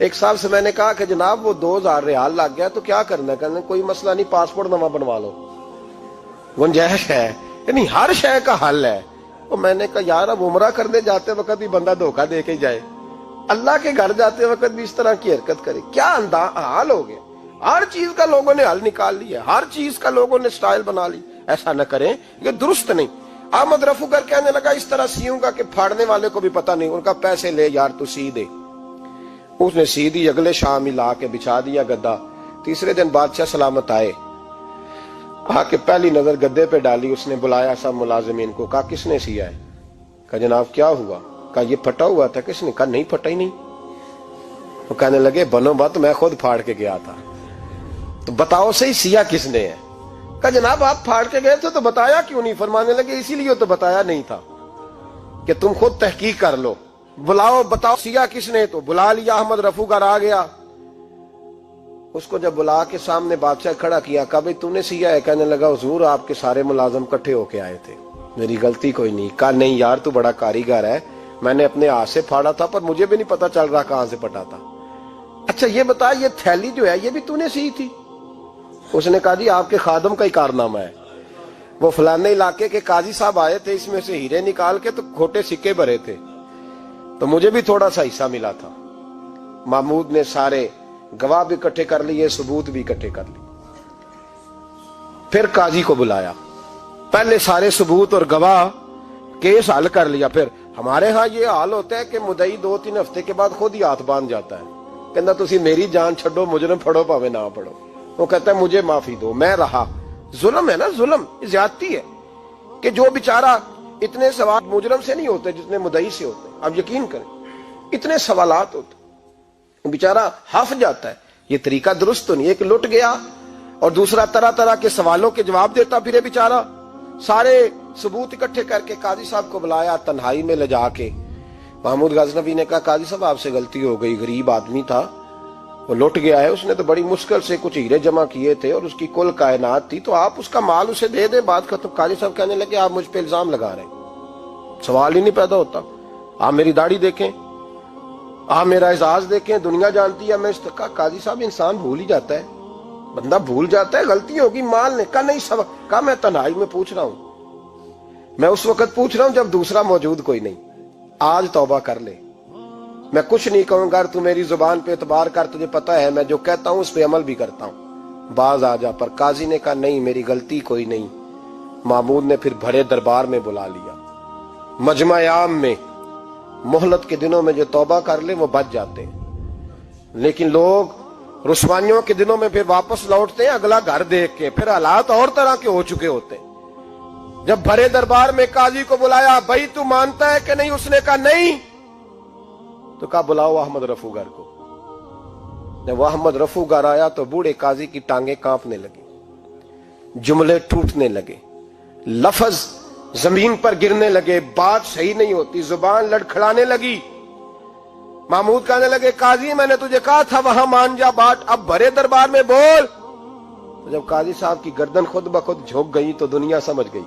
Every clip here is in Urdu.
ایک صاحب سے میں نے کہا کہ جناب وہ 2000 ریال لگ گیا تو کیا کرنا ہے؟ کہنے کوئی مسئلہ نہیں، پاسپورٹ نواں بنوا لو، گنجائش ہے، یعنی ہر شے کا حل ہے۔ تو میں نے کہا یار اب عمرہ کرنے جاتے وقت بھی بندہ دھوکہ دے کے جائے، اللہ کے گھر جاتے وقت بھی اس طرح کی حرکت کرے، کیا حال ہو گیا؟ ہر چیز کا لوگوں نے حل نکال لیا، ہر چیز کا لوگوں نے سٹائل بنا لی۔ ایسا نہ کریں، یہ درست نہیں۔ احمد رفو گر کہنے لگا اس طرح سیوں گا کہ پھاڑنے والے کو بھی پتہ نہیں۔ ان کا پیسے لے یار تو سی دے۔ اس نے سی دی، اگلے شام ہی لا کے بچھا دیا گدا۔ تیسرے دن بادشاہ سلامت آئے، آ کے پہلی نظر گدے پہ ڈالی، اس نے بلایا سب ملازمین کو، کہا کس نے سیا ہے؟ کہا جناب کیا ہوا؟ کہا یہ پھٹا ہوا تھا۔ کس نے؟ کہا نہیں پھٹا ہی نہیں۔ وہ کہنے لگے بنو بات، میں خود پھاڑ کے گیا تھا، تو بتاؤ صحیح سیا کس نے ہے؟ کہا جناب آپ پھاڑ کے گئے تھے تو بتایا کیوں نہیں؟ فرمانے لگے اسی لیے تو بتایا نہیں تھا کہ تم خود تحقیق کر لو، بلاؤ بتاؤ سیا کس نے۔ تو بلا لیا، احمد رفو گر آ گیا۔ اس کو جب بلا کے سامنے بادشاہ کھڑا کیا، کہا بھئی تو نے سیا ہے؟ کہنے لگا حضور آپ کے سارے ملازم کٹھے ہو کے آئے تھے، میری غلطی کوئی نہیں۔ کہا نہیں یار تو بڑا کاریگر ہے، میں نے اپنے ہاتھ سے پھاڑا تھا پر مجھے بھی نہیں پتا چل رہا کہاں سے پھٹا تھا۔ اچھا یہ بتا یہ تھیلی جو ہے یہ بھی تو نے سی تھی؟ اس نے کہا جی آپ کے خادم کا ہی کارنامہ ہے، وہ فلانے علاقے کے قاضی صاحب آئے تھے، اس میں سے ہیرے نکال کے تو کھوٹے سکے بھرے تھے، تو مجھے بھی تھوڑا سا حصہ ملا تھا۔ محمود نے سارے گواہ بھی اکٹھے کر لیے، ثبوت بھی اکٹھے کر لیے۔ پھر قاضی کو بلایا، پہلے سارے ثبوت اور گواہ کیس حل کر لیا۔ پھر ہمارے ہاں یہ حال ہوتا ہے کہ مدعی 2-3 ہفتے کے بعد خود ہی ہاتھ باندھ جاتا ہے، کہنا تسی میری جان چھڈو، مجرم پھڑو پاوے نہ پڑھو۔ وہ کہتا ہے مجھے معافی دو، میں رہا۔ ظلم ہے نا، ظلم زیادتی ہے کہ جو بیچارہ اتنے سوال مجرم سے نہیں ہوتے جتنے مدعی سے ہوتے ہیں۔ آپ یقین کریں اتنے سوالات ہوتے بیچارہ ہف جاتا ہے۔ یہ طریقہ درست تو نہیں ہے کہ لٹ گیا اور دوسرا طرح طرح کے سوالوں کے جواب دیتا پھرے بیچارہ۔ سارے ثبوت اکٹھے کر کے قاضی صاحب کو بلایا، تنہائی میں لے جا کے محمود غزنوی نے کہا قاضی صاحب آپ سے غلطی ہو گئی، غریب آدمی تھا، وہ لٹ گیا ہے، اس نے تو بڑی مشکل سے کچھ ہیرے جمع کیے تھے اور اس کی کل کائنات تھی، تو آپ اس کا مال اسے دے دیں، بات ختم۔ قاضی صاحب کہنے لگے آپ مجھ پہ الزام لگا رہے ہیں، سوال ہی نہیں پیدا ہوتا، آپ میری داڑھی دیکھیں، آپ میرا اعزاز دیکھیں، دنیا جانتی ہے میں اس کا۔ قاضی صاحب انسان بھول ہی جاتا ہے، بندہ بھول جاتا ہے، غلطی ہوگی، مال نے کہا نہیں سب، کہا میں تنہائی میں پوچھ رہا ہوں، میں اس وقت پوچھ رہا ہوں جب دوسرا موجود کوئی نہیں، آج توبہ کر لے، میں کچھ نہیں کہوں گا، تو میری زبان پہ اعتبار کر، تجھے پتا ہے میں جو کہتا ہوں اس پہ عمل بھی کرتا ہوں، باز آ جا۔ پر قاضی نے کہا نہیں میری غلطی کوئی نہیں۔ محمود نے پھر بڑے دربار میں بلا لیا، مجمع عام میں۔ مہلت کے دنوں میں جو توبہ کر لے وہ بچ جاتے ہیں، لیکن لوگ رسوائیوں کے دنوں میں پھر واپس لوٹتے ہیں اگلا گھر دیکھ کے، پھر حالات اور طرح کے ہو چکے ہوتے ہیں۔ جب بڑے دربار میں قاضی کو بلایا، بھائی تو مانتا ہے کہ نہیں؟ اس نے کہا نہیں۔ تو کہا بلاؤ احمد رفو گر کو۔ جب وہ احمد رفو گر آیا تو بوڑھے قاضی کی ٹانگیں کانپنے لگی، جملے ٹوٹنے لگے، لفظ زمین پر گرنے لگے، بات صحیح نہیں ہوتی، زبان لڑکھڑانے لگی۔ محمود کہنے لگے قاضی میں نے تجھے کہا تھا وہاں مان جا بات، اب بڑے دربار میں بول۔ تو جب قاضی صاحب کی گردن خود بخود جھک گئی تو دنیا سمجھ گئی،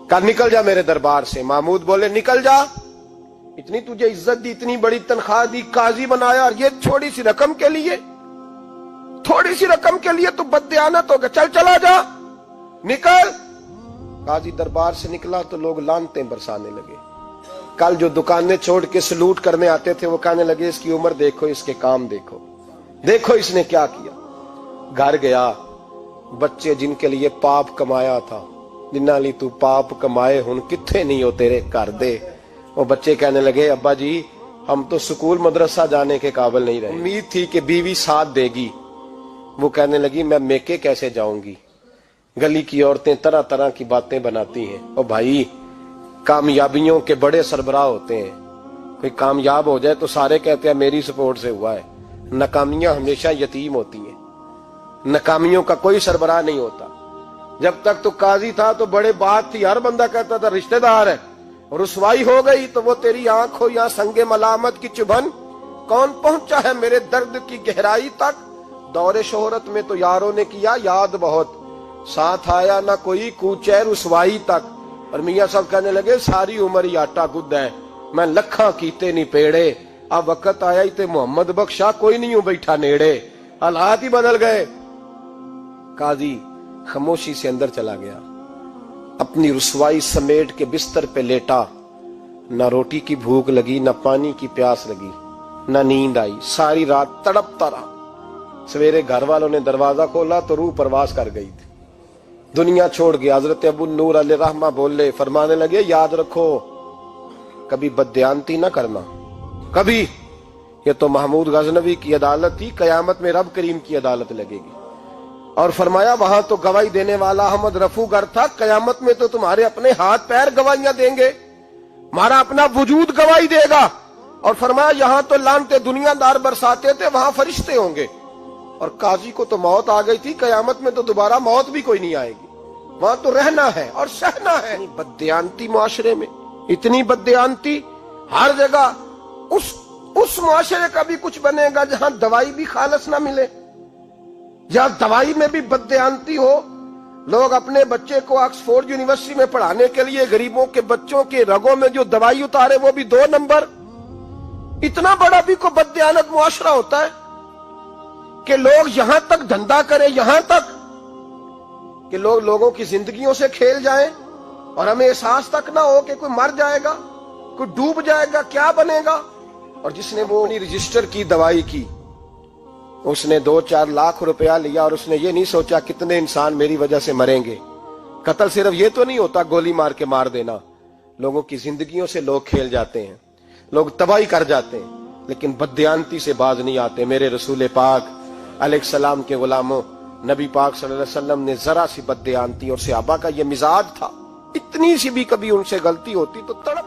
کہا نکل جا میرے دربار سے۔ محمود بولے نکل جا، اتنی تجھے عزت دی، اتنی بڑی تنخواہ دی، قاضی بنایا، اور یہ تھوڑی سی رقم کے لیے، تھوڑی سی رقم کے لیے تو بددیانت ہو گیا، چل چلا جا، نکل۔ قاضی دربار سے نکلا تو لوگ لعنتیں برسانے لگے۔ کل جو دکانیں چھوڑ کے سلوٹ کرنے آتے تھے وہ کہنے لگے اس کی عمر دیکھو، اس کے کام دیکھو، دیکھو اس نے کیا کیا۔ گھر گیا، بچے جن کے لیے پاپ کمایا تھا، جنہاں لی تو پاپ کمائے ہن کتھے نہیں ہو تیرے کر دے۔ وہ بچے کہنے لگے ابا جی ہم تو سکول مدرسہ جانے کے قابل نہیں رہے، امید تھی کہ بیوی ساتھ دے گی۔ وہ کہنے لگی میں میکے کیسے جاؤں گی، گلی کی عورتیں طرح طرح کی باتیں بناتی ہیں۔ او بھائی کامیابیوں کے بڑے سربراہ ہوتے ہیں، کوئی کامیاب ہو جائے تو سارے کہتے ہیں میری سپورٹ سے ہوا ہے، ناکامیاں ہمیشہ یتیم ہوتی ہیں، ناکامیوں کا کوئی سربراہ نہیں ہوتا۔ جب تک تو قاضی تھا تو بڑے بات تھی، ہر بندہ کہتا تھا رشتہ دار ہے، رسوائی ہو گئی تو وہ تیری آنکھ ہو یا سنگ ملامت کی چبھن، کون پہنچا ہے میرے درد کی گہرائی تک، دور شہرت میں تو یاروں نے کیا یاد بہت، ساتھ آیا نہ کوئی کوچے رسوائی تک۔ اور میاں صاحب کہنے لگے ساری عمر ہی آٹا گد ہے، میں لکھاں کیتے نہیں پیڑے، اب وقت آیا ہی تے محمد بخشا کوئی نہیں ہوں بیٹھا نیڑے، حالات ہی بدل گئے۔ قاضی خاموشی سے اندر چلا گیا، اپنی رسوائی سمیٹ کے بستر پہ لیٹا۔ نہ روٹی کی بھوک لگی، نہ پانی کی پیاس لگی، نہ نیند آئی، ساری رات تڑپتا رہا۔ سویرے گھر والوں نے دروازہ کھولا تو روح پرواز کر گئی تھی، دنیا چھوڑ گیا۔ حضرت ابو نور علیہ رحمہ بولے، فرمانے لگے یاد رکھو کبھی بددیانتی نہ کرنا، کبھی۔ یہ تو محمود غزنوی کی عدالت تھی، قیامت میں رب کریم کی عدالت لگے گی۔ اور فرمایا وہاں تو گواہی دینے والا احمد رفو گر تھا، قیامت میں تو تمہارے اپنے ہاتھ پیر گواہیاں دیں گے، ہمارا اپنا وجود گواہی دے گا۔ اور فرمایا یہاں تو لانتے دنیا دار برساتے تھے، وہاں فرشتے ہوں گے۔ اور قاضی کو تو موت آ گئی تھی، قیامت میں تو دوبارہ موت بھی کوئی نہیں آئے گی، وہاں تو رہنا ہے اور سہنا ہے۔ بددیانتی معاشرے میں، اتنی بددیانتی ہر جگہ۔ اس معاشرے کا بھی کچھ بنے گا جہاں دوائی بھی خالص نہ ملے، جہاں دوائی میں بھی بددیانتی ہو۔ لوگ اپنے بچے کو آکسفورڈ یونیورسٹی میں پڑھانے کے لیے غریبوں کے بچوں کے رگوں میں جو دوائی اتارے وہ بھی 2 نمبر۔ اتنا بڑا بھی کو بددیانت معاشرہ ہوتا ہے کہ لوگ یہاں تک دھندا کریں، یہاں تک کہ لوگ لوگوں کی زندگیوں سے کھیل جائیں اور ہمیں احساس تک نہ ہو کہ کوئی مر جائے گا، کوئی ڈوب جائے گا، کیا بنے گا۔ اور جس نے وہ اپنی رجسٹر کی دوائی کی، اس نے 2-4 لاکھ روپیہ لیا اور اس نے یہ نہیں سوچا کتنے انسان میری وجہ سے مریں گے۔ قتل صرف یہ تو نہیں ہوتا گولی مار کے مار دینا، لوگوں کی زندگیوں سے لوگ کھیل جاتے ہیں، لوگ تباہی کر جاتے ہیں، لیکن بددیانتی سے باز نہیں آتے۔ میرے رسول پاک علیہ السلام کے غلاموں، نبی پاک صلی اللہ علیہ وسلم نے ذرا سی بددیانتی، اور صحابہ کا یہ مزاج تھا، اتنی سی بھی کبھی ان سے غلطی ہوتی تو تڑپ